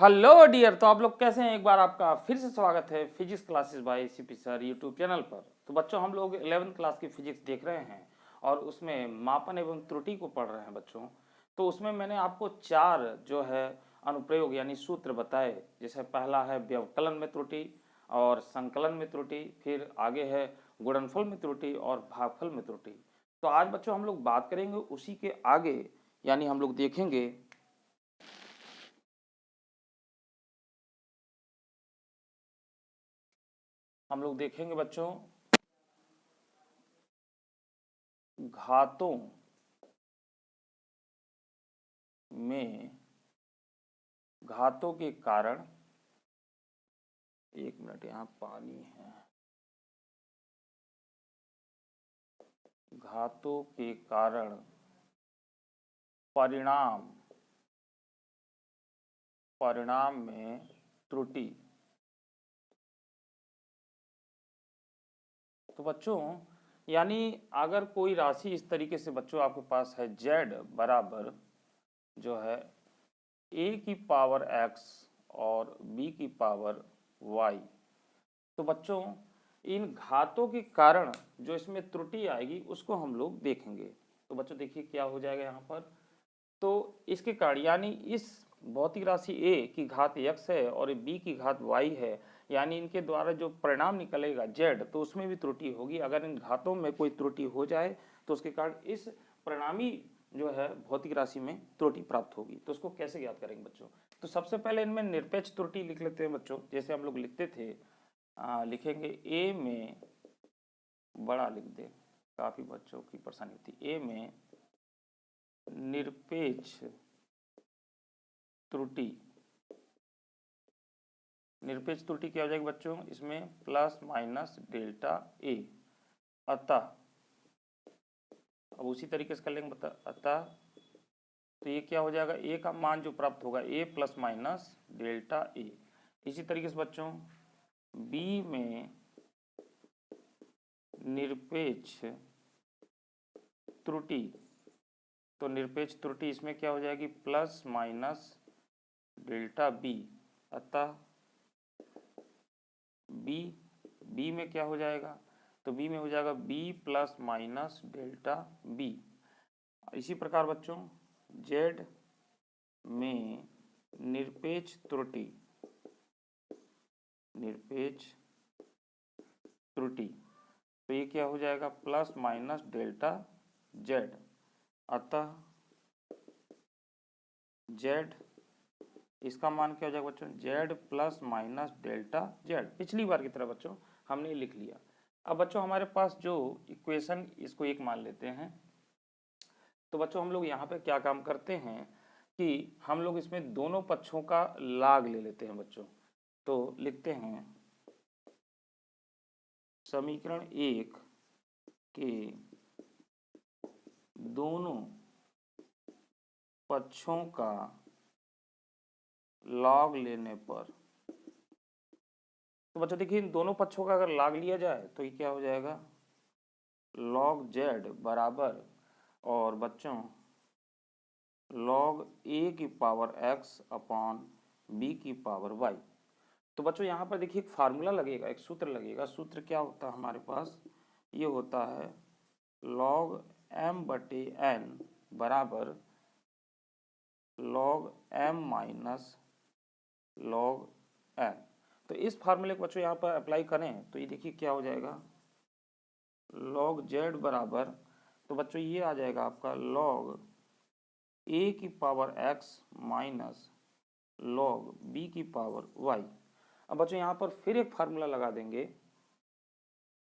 Hello dear. तो आप लोग कैसे हैं? एक बार आपका फिर से स्वागत है physics classes bye CP sir YouTube channel पर। तो बच्चों, हम लोग 11th क्लास की फिजिक्स देख रहे हैं और उसमें मापन एवं त्रुटि को पढ़ रहे हैं बच्चों। तो उसमें मैंने आपको 4 जो है अनुप्रयोग यानी सूत्र बताए। जैसे पहला है व्यवकलन में त्रुटि और संकलन में त्रुटि, फिर आगे है गुणनफल में त्रुटि और भागफल में त्रुटि। तो आज बच्चों हम लोग बात करेंगे उसी के आगे, यानी हम लोग देखेंगे बच्चों घातों में घातों के कारण, एक मिनट यहाँ पानी है, घातों के कारण परिणाम में त्रुटि। तो बच्चों यानी अगर कोई राशि इस तरीके से बच्चों आपके पास है, z बराबर जो है a की पावर x और b की पावर y। तो बच्चों इन घातों के कारण जो इसमें त्रुटि आएगी उसको हम लोग देखेंगे। तो बच्चों देखिए क्या हो जाएगा यहाँ पर। तो इसके कारण यानी इस भौतिक राशि a की घात x है और b की घात y है, यानी इनके द्वारा जो परिणाम निकलेगा z, तो उसमें भी त्रुटि होगी। अगर इन घातों में कोई त्रुटि हो जाए तो उसके कारण इस परिणामी जो है भौतिक राशि में त्रुटि प्राप्त होगी। तो उसको कैसे ज्ञात करेंगे बच्चों? तो सबसे पहले इनमें निरपेक्ष त्रुटि लिख लेते हैं बच्चों। जैसे हम लोग लिखते थे, लिखेंगे a में बड़ा लिख दे, काफी बच्चों की परेशानी होती है। a में निरपेक्ष त्रुटि, निरपेक्ष त्रुटि क्या हो जाएगी बच्चों? इसमें प्लस माइनस डेल्टा a। अतः अब उसी तरीके से कर लेंगे बता। अतः तो ये क्या हो जाएगा, a का मान जो प्राप्त होगा a plus minus delta a। इसी तरीके से बच्चों b में निरपेक्ष त्रुटि, तो निरपेक्ष त्रुटि इसमें क्या हो जाएगी, प्लस माइनस डेल्टा b। अतः b में क्या हो जाएगा, तो b में हो जाएगा b plus minus delta b। इसी प्रकार बच्चों z में निरपेक्ष त्रुटि, तो ये क्या हो जाएगा, प्लस माइनस डेल्टा z। अतः z, इसका मान क्या हो जाएगा बच्चों, z plus minus delta z। पिछली बार की तरह बच्चों हमने लिख लिया। अब बच्चों हमारे पास जो इक्वेशन, इसको एक मान लेते हैं। तो बच्चों हम लोग यहाँ पे क्या काम करते हैं कि हम लोग इसमें दोनों पक्षों का लाग ले लेते हैं बच्चों। तो लिखते हैं समीकरण 1 के दोनों पक्षों का लॉग लेने पर। तो बच्चों देखिए इन दोनों पक्षों का अगर लॉग लिया जाए तो ये क्या हो जाएगा, लॉग z बराबर, और बच्चों लॉग a की पावर x अपॉन b की पावर y। तो बच्चों यहाँ पर देखिए एक फार्मूला लगेगा, एक सूत्र लगेगा। सूत्र क्या होता है हमारे पास, ये होता है log m बटे n बराबर log m minus log n। तो इस फार्मूले को बच्चों यहाँ पर अप्लाई करें तो ये देखिए क्या हो जाएगा, log z बराबर, तो बच्चों ये आ जाएगा आपका log a की power x minus log b की पावर y। अब बच्चों यहाँ पर फिर एक फार्मूला लगा देंगे,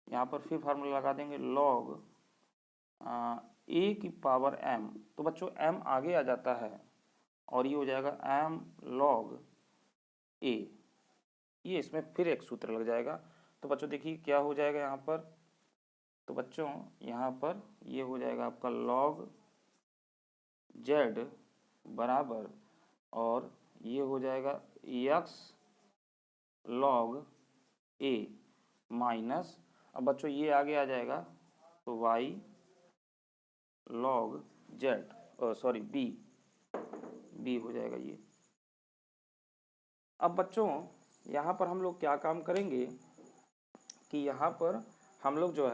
यहाँ पर फिर फार्मूला लगा देंगे log a की पावर m। तो बच्चों m आगे आ जाता है और ये हो जाएगा m log a। ये इसमें फिर एक सूत्र लग जाएगा। तो बच्चों देखिए क्या हो जाएगा यहाँ पर, तो बच्चों यहाँ पर ये हो जाएगा आपका log z बराबर, और ये हो जाएगा x log a माइनस, अब बच्चों ये आगे आ जाएगा तो y log z, sorry b हो जाएगा ये। अब बच्चों यहाँ पर हम लोग क्या काम करेंगे कि यहाँ पर हम लोग जो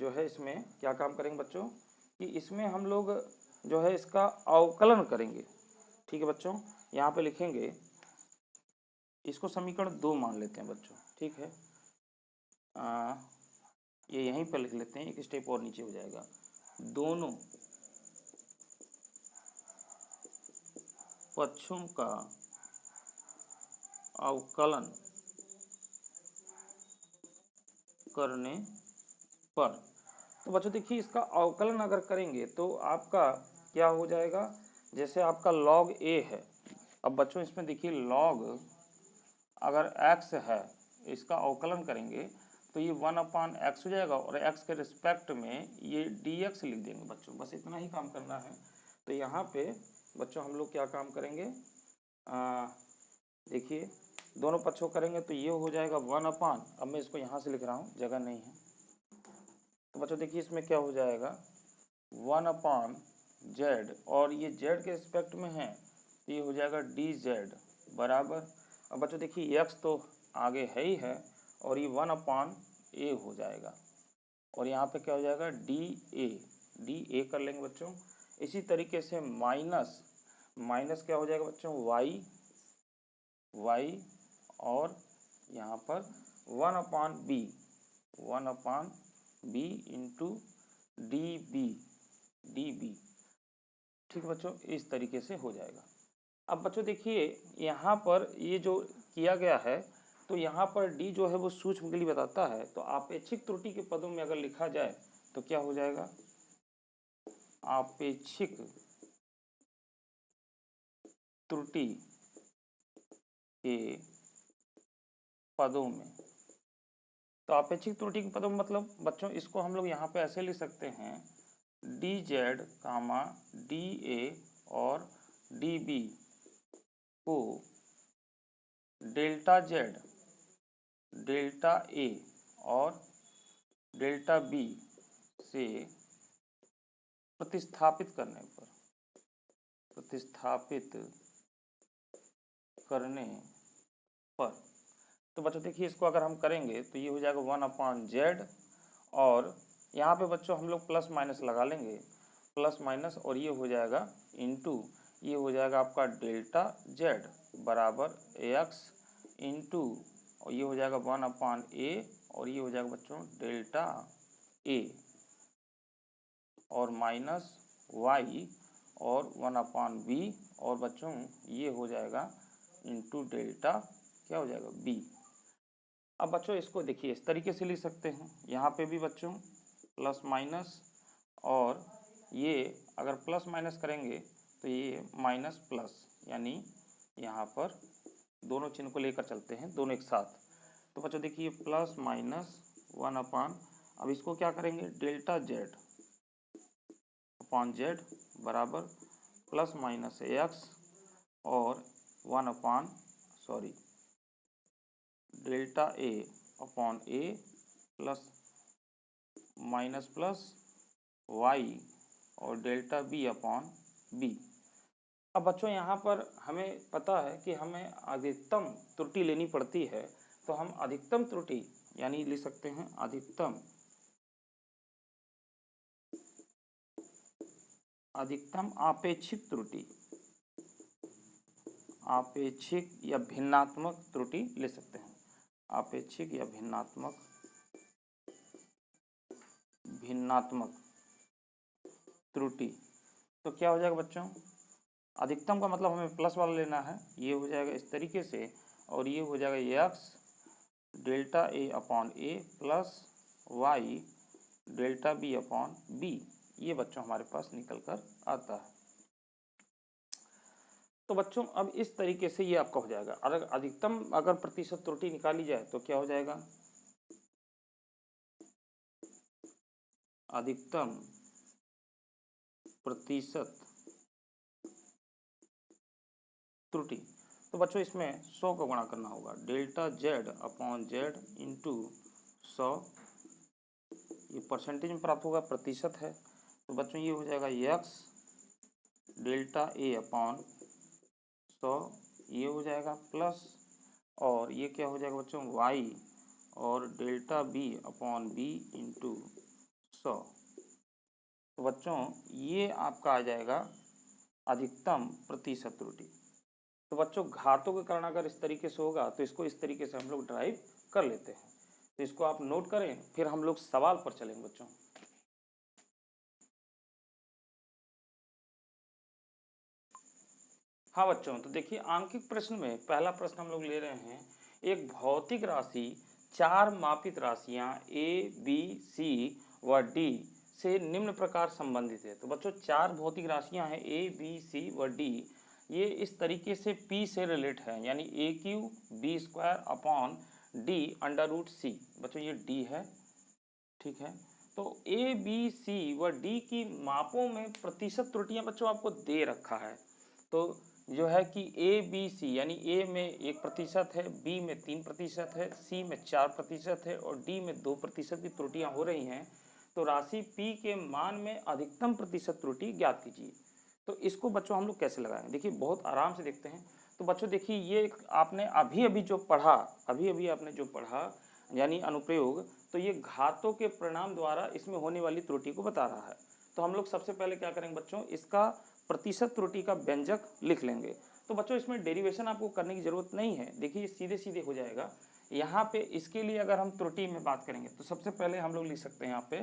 है इसमें क्या काम करेंगे बच्चों कि इसमें हम लोग जो है इसका अवकलन करेंगे। ठीक है बच्चों, यहाँ पे लिखेंगे, इसको समीकरण 2 मान लेते हैं बच्चों। ठीक है, ये यहीं पर लिख लेते हैं, एक स्टेप और नीचे हो जाएगा। दोनों पक्षों का अवकलन करने पर, तो बच्चों देखिए इसका अवकलन अगर करेंगे तो आपका क्या हो जाएगा, जैसे आपका log a है। अब बच्चों इसमें देखिए log अगर x है, इसका अवकलन करेंगे तो ये 1/x हो जाएगा और x के रिस्पेक्ट में ये dx लिख देंगे बच्चों, बस इतना ही काम करना है। तो यहाँ पे बच्चों हम लोग क्या काम करेंगे, देखिए दोनों पक्षों करेंगे तो ये हो जाएगा 1/, अब मैं इसको यहाँ से लिख रहा हूँ, जगह नहीं है। तो बच्चों देखिए इसमें क्या हो जाएगा 1/z, और ये z के रिस्पेक्ट में है तो ये हो जाएगा dz बराबर। अब बच्चों देखिए x तो आगे है ही है और ये 1/a हो जाएगा, और यहाँ पे क्या हो जाएगा da कर लेंगे बच्चों। इसी तरीके से माइनस क्या हो जाएगा बच्चों y, और यहाँ पर 1/b इंटू db। ठीक है बच्चों, इस तरीके से हो जाएगा। अब बच्चों देखिए यहाँ पर ये जो किया गया है, तो यहाँ पर d जो है वो सूक्ष्म के लिए बताता है, तो आपेक्षिक त्रुटि के पदों में अगर लिखा जाए तो क्या हो जाएगा, आपेक्षिक त्रुटि के पदों में। तो आपेक्षिक त्रुटि के पदों में मतलब बच्चों इसको हम लोग यहाँ पे ऐसे लिख सकते हैं, dz, da और db को डेल्टा z, डेल्टा a और डेल्टा b से प्रतिस्थापित करने पर। तो बच्चों देखिए इसको अगर हम करेंगे तो ये हो जाएगा 1/z, और यहाँ पे बच्चों हम लोग प्लस माइनस लगा लेंगे, प्लस माइनस, और ये हो जाएगा इंटू, ये हो जाएगा आपका डेल्टा z बराबर x इंटू, और ये हो जाएगा 1/a, और ये हो जाएगा बच्चों डेल्टा a, और माइनस y और 1/b, और बच्चों ये हो जाएगा इंटू डेल्टा क्या हो जाएगा b। अब बच्चों इसको देखिए इस तरीके से लिख सकते हैं, यहाँ पे भी बच्चों प्लस माइनस, और ये अगर प्लस माइनस करेंगे तो ये माइनस प्लस, यानी यहाँ पर दोनों चिन्ह को लेकर चलते हैं दोनों एक साथ। तो बच्चों देखिए प्लस माइनस 1/, अब इसको क्या करेंगे डेल्टा z अपॉन z बराबर प्लस माइनस x और delta a upon a plus minus plus y और डेल्टा b अपॉन b। अब बच्चों यहाँ पर हमें पता है कि हमें अधिकतम त्रुटि लेनी पड़ती है, तो हम अधिकतम त्रुटि यानी लिख सकते हैं अधिकतम आपेक्षिक त्रुटि, आपेक्षिक या भिन्नात्मक त्रुटि ले सकते हैं, आपेक्षिक या भिन्नात्मक त्रुटि। तो क्या हो जाएगा बच्चों, अधिकतम का मतलब हमें प्लस वाला लेना है, ये हो जाएगा इस तरीके से, और ये हो जाएगा x delta a upon a plus y delta b upon b। ये बच्चों हमारे पास निकल कर आता है। तो बच्चों अब इस तरीके से ये आपका हो जाएगा। अधिकतम अगर प्रतिशत त्रुटि निकाली जाए तो क्या हो जाएगा, अधिकतम प्रतिशत त्रुटि, तो बच्चों इसमें 100 का गुणा करना होगा, delta z upon z into 100, ये परसेंटेज में प्राप्त होगा, प्रतिशत है। तो बच्चों ये हो जाएगा x डेल्टा a अपॉन 100 ये हो जाएगा प्लस, और ये क्या हो जाएगा बच्चों y और delta b upon b into 100। तो बच्चों ये आपका आ जाएगा अधिकतम प्रतिशत त्रुटि। तो बच्चों घातों के कारण अगर इस तरीके से होगा तो इसको इस तरीके से हम लोग ड्राइव कर लेते हैं। तो इसको आप नोट करें, फिर हम लोग सवाल पर चलेंगे बच्चों। हाँ बच्चों, तो देखिए आंकिक प्रश्न में पहला प्रश्न हम लोग ले रहे हैं, एक भौतिक राशि 4 मापित राशियां a, b, c व d से निम्न प्रकार संबंधित है। तो बच्चों 4 भौतिक राशियां हैं a, b, c व d, ये इस तरीके से p से रिलेट है, यानी a cube b square upon d under root c। बच्चों ये d है, ठीक है। तो a, b, c व d की मापों में प्रतिशत त्रुटियां बच्चों आपको दे रखा है। तो जो है कि ए बी सी यानी ए में 1% है, बी में 3% है, सी में 4% है और डी में 2% की त्रुटियां हो रही हैं। तो राशि पी के मान में अधिकतम प्रतिशत त्रुटि ज्ञात कीजिए। तो इसको बच्चों हम लोग कैसे लगाएंगे, देखिए बहुत आराम से देखते हैं। तो बच्चों देखिए ये आपने अभी अभी जो पढ़ा, आपने जो पढ़ा यानी अनुप्रयोग, तो ये घातों के परिणाम द्वारा इसमें होने वाली त्रुटि को बता रहा है। तो हम लोग सबसे पहले क्या करेंगे बच्चों, इसका प्रतिशत त्रुटि का व्यंजक लिख लेंगे। तो बच्चों इसमें डेरिवेशन आपको करने की जरूरत नहीं है, देखिए सीधे सीधे हो जाएगा। यहाँ पे इसके लिए अगर हम त्रुटि में बात करेंगे तो सबसे पहले हम लोग लिख सकते हैं यहाँ पे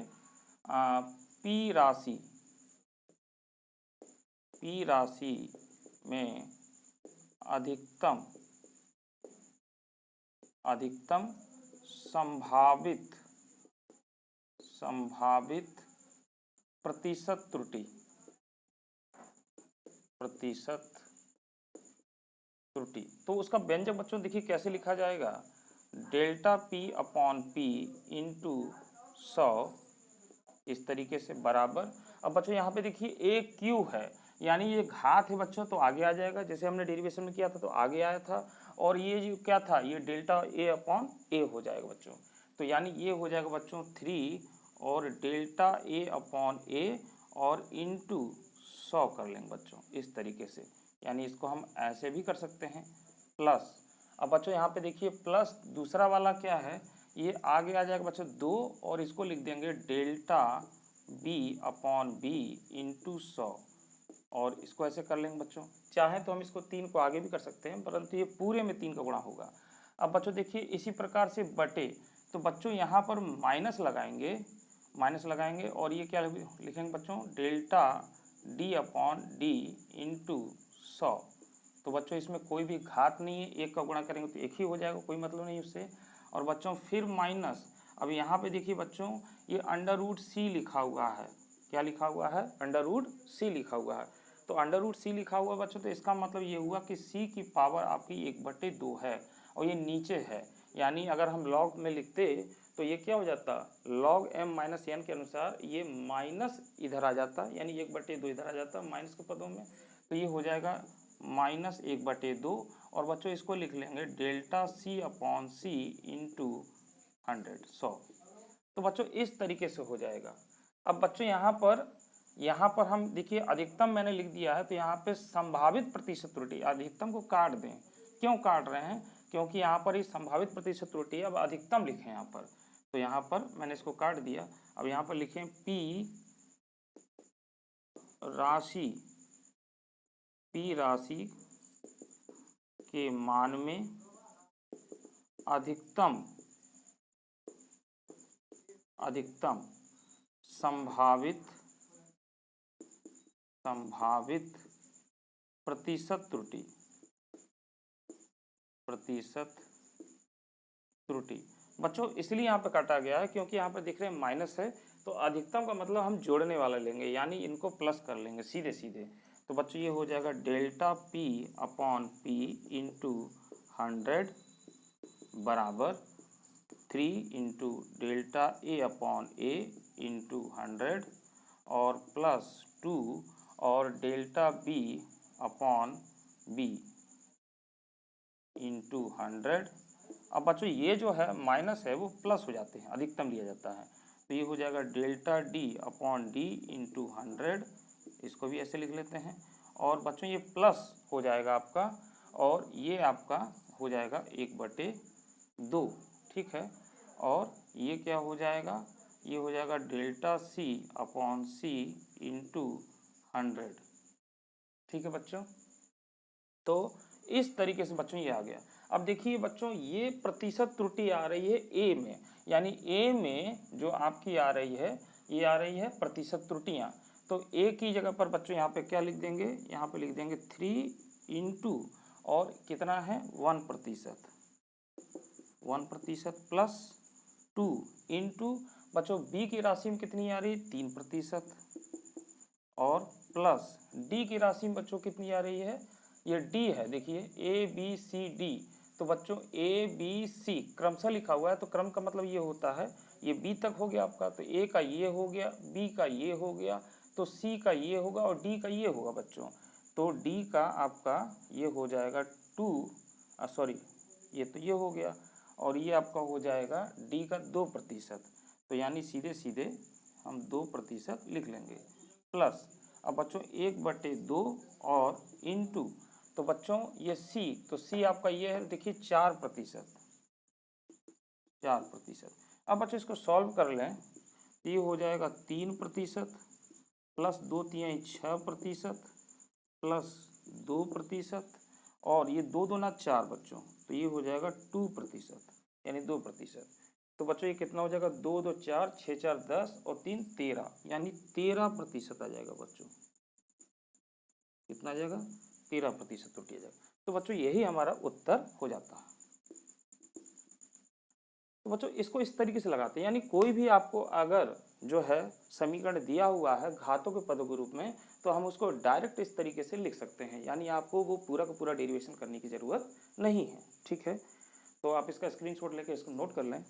पी राशि में अधिकतम संभावित प्रतिशत त्रुटि तो उसका व्यंजक बच्चों देखिए कैसे लिखा जाएगा, delta P upon P into 100 इस तरीके से बराबर। अब बच्चों यहाँ पे देखिए ए क्यू है, यानी ये घात है बच्चों, तो आगे आ जाएगा, जैसे हमने डेरिवेशन में किया था तो आगे आया था। और ये जो क्या था, ये डेल्टा ए अपॉन ए हो जाएगा बच्चों। तो यानी ये हो जाएगा बच्चों 3 और डेल्टा ए अपॉन ए और इंटू 100 कर लेंगे बच्चों इस तरीके से, यानी इसको हम ऐसे भी कर सकते हैं प्लस। अब बच्चों यहाँ पे देखिए प्लस दूसरा वाला क्या है, ये आगे आ जाएगा बच्चों 2 और इसको लिख देंगे delta b upon B into 100 और इसको ऐसे कर लेंगे बच्चों। चाहे तो हम इसको 3 को आगे भी कर सकते हैं, परंतु ये पूरे में 3 का गुणा होगा। अब बच्चों देखिए इसी प्रकार से बटे, तो बच्चों यहाँ पर माइनस लगाएंगे और ये क्या लिखेंगे बच्चों, delta d upon D into 100। तो बच्चों इसमें कोई भी घात नहीं है, एक का गुणा करेंगे तो एक ही हो जाएगा, कोई मतलब नहीं उससे। और बच्चों फिर माइनस, अब यहाँ पे देखिए बच्चों ये अंडर रूट सी लिखा हुआ है, क्या लिखा हुआ है, अंडर रूट सी लिखा हुआ है। तो अंडर रूट सी लिखा हुआ बच्चों, तो इसका मतलब ये हुआ कि सी की पावर आपकी 1/2 है और ये नीचे है, यानी अगर हम लॉग में लिखते तो ये क्या हो जाता, लॉग m माइनस एन के अनुसार ये माइनस इधर आ जाता, यानी 1/2 इधर आ जाता माइनस के पदों में। तो ये हो जाएगा माइनस 1/2 और बच्चों इसको लिख लेंगे डेल्टा सी अपॉन सी इंटू 100। तो बच्चों इस तरीके से हो जाएगा। अब बच्चों यहाँ पर हम देखिए अधिकतम मैंने लिख दिया है, तो यहाँ पे संभावित प्रतिशत त्रुटि, अधिकतम को काट दें। क्यों काट रहे हैं, क्योंकि यहाँ पर ही संभावित प्रतिशत त्रुटि, अब अधिकतम लिखें यहाँ पर, तो यहाँ पर मैंने इसको काट दिया। अब यहाँ पर लिखें पी राशि के मान में अधिकतम संभावित प्रतिशत त्रुटि। बच्चों इसलिए यहाँ पे काटा गया है क्योंकि यहाँ पे दिख रहे हैं माइनस है, तो अधिकतम का मतलब हम जोड़ने वाला लेंगे, यानी इनको प्लस कर लेंगे सीधे सीधे। तो बच्चों ये हो जाएगा delta P upon P into 100 बराबर 3 into delta A upon A into 100 और प्लस 2 और delta B upon B into 100। अब बच्चों ये जो है माइनस है वो प्लस हो जाते हैं, अधिकतम लिया जाता है। तो ये हो जाएगा delta D upon D into 100, इसको भी ऐसे लिख लेते हैं। और बच्चों ये प्लस हो जाएगा आपका, और ये आपका हो जाएगा 1/2, ठीक है। और ये क्या हो जाएगा, ये हो जाएगा डेल्टा सी अपॉन सी इंटू 100, ठीक है बच्चों। तो इस तरीके से बच्चों ये आ गया। अब देखिए बच्चों, ये प्रतिशत त्रुटि आ रही है ए में, यानी ए में जो आपकी आ रही है, ये आ रही है प्रतिशत त्रुटियां। तो ए की जगह पर बच्चों यहाँ पे क्या लिख देंगे, यहाँ पे लिख देंगे 3 इंटू और कितना है 1%, 1% प्लस 2 इंटू बच्चों बी की राशि में कितनी आ रही है 3%, और प्लस डी की राशि में बच्चों कितनी आ रही है, ये डी है, देखिए ए बी सी डी। तो बच्चों ए बी सी क्रमशः लिखा हुआ है, तो क्रम का मतलब ये होता है, ये बी तक हो गया आपका, तो ए का ये हो गया, बी का ये हो गया, तो सी का ये होगा और डी का ये होगा बच्चों। तो डी का आपका ये हो जाएगा 2, सॉरी ये तो ये हो गया, और ये आपका हो जाएगा डी का 2%। तो यानी सीधे सीधे हम 2% लिख लेंगे, प्लस अब बच्चों 1/2 और इंटू, तो बच्चों ये सी, तो सी आपका ये है देखिए 4%, 4%। अब बच्चों इसको सॉल्व कर लें, ये हो जाएगा 3% प्लस 2 3 6% प्लस 2%, और ये 2 2 4 बच्चों, तो ये हो जाएगा 2%, यानी 2%। तो बच्चों ये कितना हो जाएगा, 2 2 4 6 4 10 और 3 13, यानी 13% आ जाएगा बच्चों। कितना आ जाएगा, 13% त्रुटि आ जाएगा। तो बच्चों यही हमारा उत्तर हो जाता है। तो बच्चों इसको इस तरीके से लगाते हैं, यानी कोई भी आपको अगर जो है समीकरण दिया हुआ है घातों के पदों के रूप में, तो हम उसको डायरेक्ट इस तरीके से लिख सकते हैं, यानी आपको वो पूरा का पूरा डेरिवेशन करने की जरूरत नहीं है, ठीक है। तो आप इसका स्क्रीनशॉट लेके इसको नोट कर लें।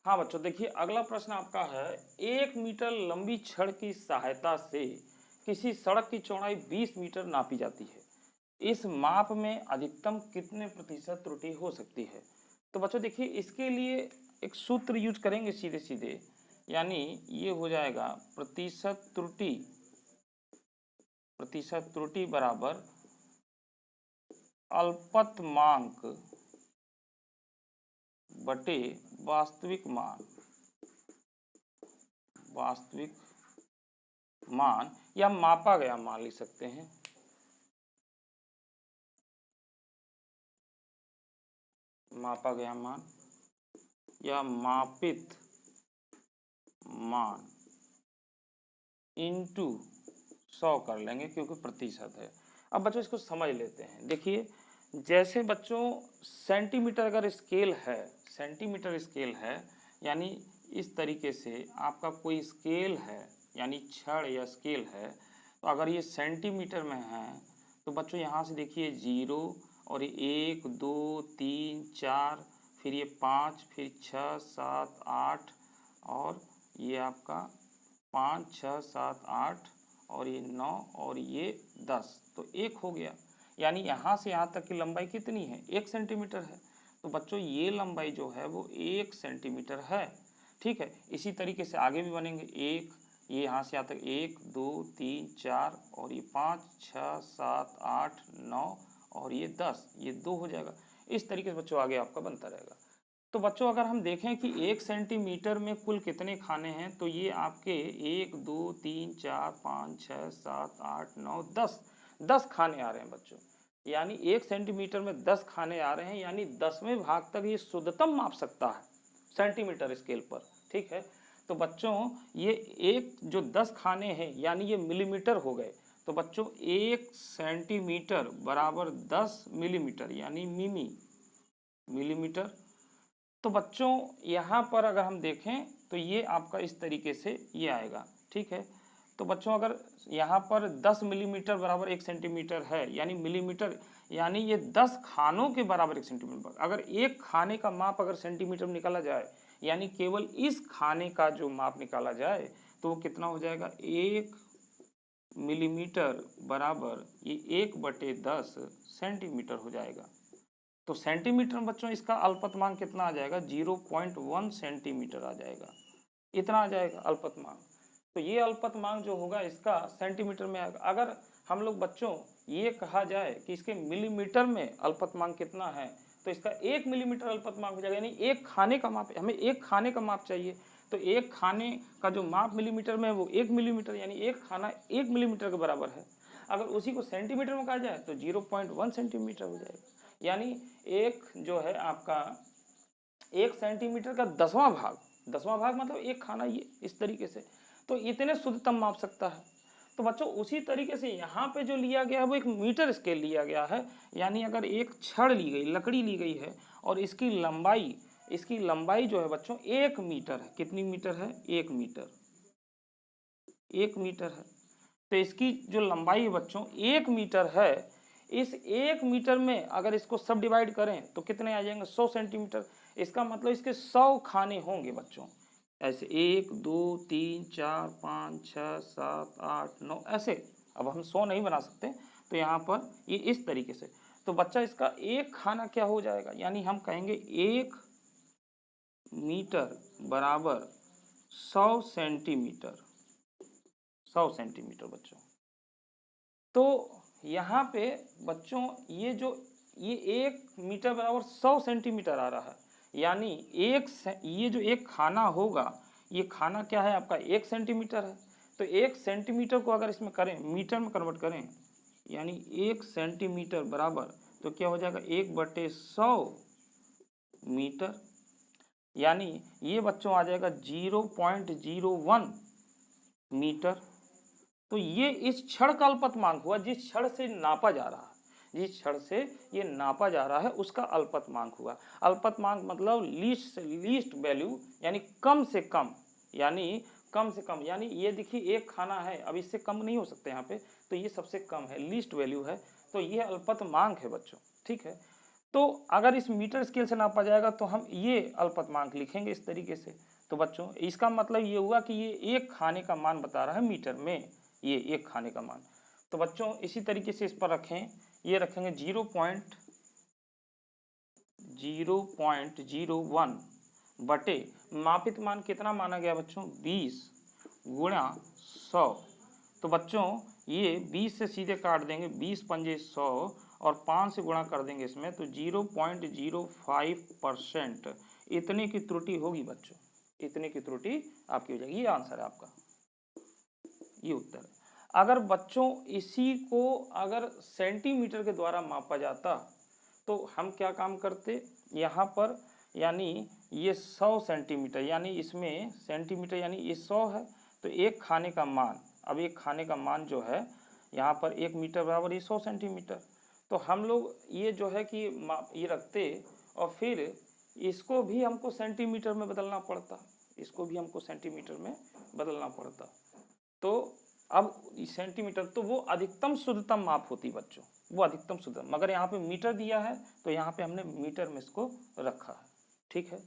हाँ बच्चों देखिए, अगला प्रश्न आपका है, 1 मीटर लंबी छड़ की सहायता से किसी सड़क की चौड़ाई 20 मीटर नापी जाती है, इस माप में अधिकतम कितने प्रतिशत त्रुटि हो सकती है। तो बच्चों देखिए, इसके लिए एक सूत्र यूज करेंगे सीधे सीधे, यानी ये हो जाएगा प्रतिशत त्रुटि बराबर अल्पतमांक बटे वास्तविक मान या मापा गया मान लिख सकते हैं। मापा गया मान या मापित मान इंटू 100 कर लेंगे, क्योंकि प्रतिशत है। अब बच्चों इसको समझ लेते हैं। देखिए, जैसे बच्चों सेंटीमीटर अगर स्केल है, सेंटीमीटर स्केल है, यानी इस तरीके से आपका कोई स्केल है, यानी छड़ या स्केल है, तो अगर ये सेंटीमीटर में है, तो बच्चों यहाँ से देखिए 0 और ये 1 2 3 4, फिर ये 5, फिर 6 7 8, और ये आपका 5 6 7 8, और ये 9 और ये 10, तो 1 हो गया। यानी यहाँ से यहाँ तक की लंबाई कितनी है, 1 सेंटीमीटर है। तो बच्चों ये लंबाई जो है वो 1 सेंटीमीटर है, ठीक है। इसी तरीके से आगे भी बनेंगे, एक ये यहाँ से यहाँ तक 1 2 3 4, और ये 5 6 7 8 9 और ये 10, ये 2 हो जाएगा। इस तरीके से बच्चों आगे आपका बनता रहेगा। तो बच्चों अगर हम देखें कि 1 सेंटीमीटर में कुल कितने खाने हैं, तो ये आपके 1 2 3 4 5 6 7 8 9 10 खाने आ रहे हैं बच्चों। यानी 1 सेंटीमीटर में 10 खाने आ रहे हैं, यानी 10वें भाग तक ये शुद्धतम माप सकता है सेंटीमीटर स्केल पर, ठीक है। तो बच्चों ये एक जो 10 खाने हैं, यानी ये मिलीमीटर हो गए। तो बच्चों 1 सेंटीमीटर बराबर 10 मिलीमीटर, यानी मिलीमीटर। तो बच्चों यहाँ पर अगर हम देखें तो ये आपका इस तरीके से ये आएगा, ठीक है। तो बच्चों अगर यहाँ पर 10 मिलीमीटर बराबर 1 सेंटीमीटर है, यानी मिलीमीटर, यानी ये 10 खानों के बराबर 1 सेंटीमीटर। अगर एक खाने का माप अगर सेंटीमीटर में निकाला जाए, यानी केवल इस खाने का जो माप निकाला जाए, तो वो कितना हो जाएगा, 1 मिलीमीटर बराबर ये 1/10 सेंटीमीटर हो जाएगा। तो सेंटीमीटर में बच्चों इसका अल्पतमांक कितना आ जाएगा, 0.1 सेंटीमीटर आ जाएगा, इतना आ जाएगा अल्पतमांक। तो ये अल्पतमांक जो होगा इसका सेंटीमीटर में आएगा। अगर हम लोग बच्चों ये कहा जाए कि इसके मिलीमीटर में अल्पतमांक कितना है, तो इसका 1 मिलीमीटर अल्पतमांक हो जाएगा, यानी एक खाने का माप, हमें एक खाने का माप चाहिए, तो एक खाने का जो माप मिलीमीटर में है वो 1 मिलीमीटर, यानी एक खाना 1 मिलीमीटर के बराबर है। अगर उसी को सेंटीमीटर में कहा जाए तो 0.1 सेंटीमीटर हो जाएगा, यानी एक जो है आपका 1 सेंटीमीटर का 10वां भाग, 10वां भाग मतलब एक खाना, ये इस तरीके से, तो इतने शुद्धतम माप सकता है। तो बच्चों उसी तरीके से यहाँ पे जो लिया गया है वो एक मीटर स्केल लिया गया है, यानी अगर एक छड़ ली गई, लकड़ी ली गई है और इसकी लंबाई जो है बच्चों 1 मीटर है। कितनी मीटर है? 1 मीटर, 1 मीटर है। तो इसकी जो लंबाई है बच्चों 1 मीटर है। इस 1 मीटर में अगर इसको सब डिवाइड करें तो कितने आ जाएंगे? 100 सेंटीमीटर। इसका मतलब इसके 100 खाने होंगे बच्चों, ऐसे 1 2 3 4 5 6 7 8 9 ऐसे। अब हम 100 नहीं बना सकते, तो यहाँ पर ये इस तरीके से। तो बच्चा इसका एक खाना क्या हो जाएगा, यानी हम कहेंगे 1 मीटर बराबर 100 सेंटीमीटर, 100 सेंटीमीटर बच्चों। तो यहाँ पे बच्चों ये 1 मीटर बराबर 100 सेंटीमीटर आ रहा है, यानी ये जो एक खाना होगा, ये खाना क्या है आपका? 1 सेंटीमीटर है। तो 1 सेंटीमीटर को अगर इसमें करें, मीटर में कन्वर्ट करें, यानी 1 सेंटीमीटर बराबर तो क्या हो जाएगा? 1/100 मीटर, यानी ये बच्चों आ जाएगा 0.01 मीटर। तो ये इस क्षण का अल्पतमांक हुआ, जिस क्षण से नापा जा रहा है, जिस क्षण से ये नापा जा रहा है उसका अल्पतमांक हुआ। अल्पतमांक मतलब लीस्ट से लीस्ट वैल्यू, यानी कम से कम, यानी कम से कम, यानी ये देखिए एक खाना है, अब इससे कम नहीं हो सकते यहाँ पे, तो ये सबसे कम है, लीस्ट वैल्यू है, तो ये अल्पतमांक है बच्चों। ठीक है, तो अगर इस मीटर स्केल से नापा जाएगा तो हम ये अल्पतमांक लिखेंगे इस तरीके से। तो बच्चों इसका मतलब ये हुआ कि ये एक खाने का मान बता रहा है मीटर में, ये एक खाने का मान। तो बच्चों इसी तरीके से इस पर रखें, ये रखेंगे 0.01 बटे मापित मान कितना माना गया बच्चों? 20 गुणा 100। तो बच्चों ये 20 से सीधे काट देंगे, 20 पंजे 100 और 5 से गुणा कर देंगे इसमें, तो 0.05% इतने की त्रुटि होगी बच्चों, इतने की त्रुटि आपकी हो जाएगी। ये आंसर है आपका, ये उत्तर है। अगर बच्चों इसी को अगर सेंटीमीटर के द्वारा मापा जाता तो हम क्या काम करते यहाँ पर, यानी ये 100 सेंटीमीटर, यानी इसमें सेंटीमीटर, यानी ये 100 है, तो एक खाने का मान, अब एक खाने का मान जो है यहाँ पर 1 मीटर बराबर ये 100 सेंटीमीटर। तो हम लोग ये जो है कि ये रखते और फिर इसको भी हमको सेंटीमीटर में बदलना पड़ता, इसको भी हमको सेंटीमीटर में बदलना पड़ता। तो अब सेंटीमीटर तो वो अधिकतम शुद्धतम माप होती बच्चों, वो अधिकतम शुद्धतम, मगर यहाँ पे मीटर दिया है तो यहाँ पे हमने मीटर में इसको रखा है। ठीक है,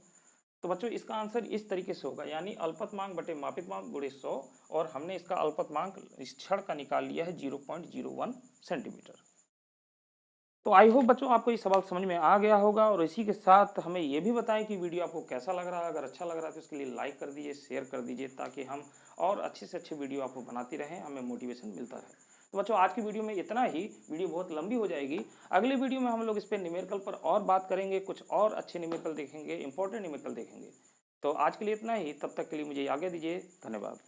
तो बच्चों इसका आंसर इस तरीके से होगा, यानी अल्पतमांक बटे मापित मांक गुणे 100, और हमने इसका अल्पतमांक इस क्षण का निकाल लिया है 0.01 सेंटीमीटर। तो आई होप बच्चों आपको ये सवाल समझ में आ गया होगा, और इसी के साथ हमें ये भी बताएं कि वीडियो आपको कैसा लग रहा है। अगर अच्छा लग रहा है तो इसके लिए लाइक कर दीजिए, शेयर कर दीजिए, ताकि हम और अच्छे से अच्छे वीडियो आपको बनाते रहें, हमें मोटिवेशन मिलता रहे। तो बच्चों आज की वीडियो में इतना ही, वीडियो बहुत लंबी हो जाएगी। अगले वीडियो में हम लोग इस पर न्यूमेरिकल पर और बात करेंगे, कुछ और अच्छे न्यूमेरिकल देखेंगे, इंपॉर्टेंट न्यूमेरिकल देखेंगे। तो आज के लिए इतना ही, तब तक के लिए मुझे आज्ञा दीजिए, धन्यवाद।